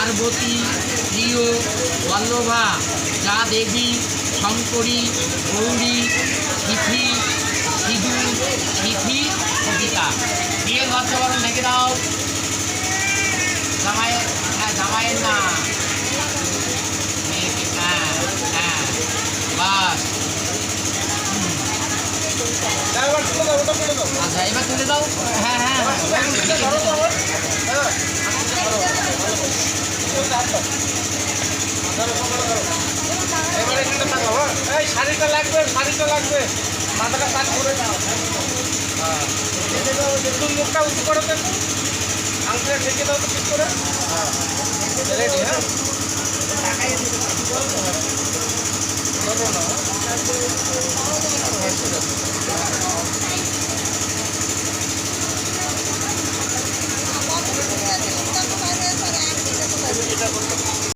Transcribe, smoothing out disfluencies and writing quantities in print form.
পার্বতী, প্রিয়, বল্লভা, যা দেবী, শঙ্করী, গৌরী, তিথি, সিধু, তিথি, কবিতা। বিয়ের বাচ্চাবরণ ঢেকে দাও। জামাইয়ের, হ্যাঁ জামাইয়ের না, হ্যাঁ হ্যাঁ, বাস। আচ্ছা এবার তুলে দাও। হ্যাঁ হ্যাঁ হ্যাঁ, এই শাড়িটা লাগবে, শাড়িটা লাগবে, মাথাটা কাজ করে দাও। একটু মুখটা উঁচু করো তো, আংটিটা ঢেকে দাও তো ঠিক করে। রেডি? হ্যাঁ এটা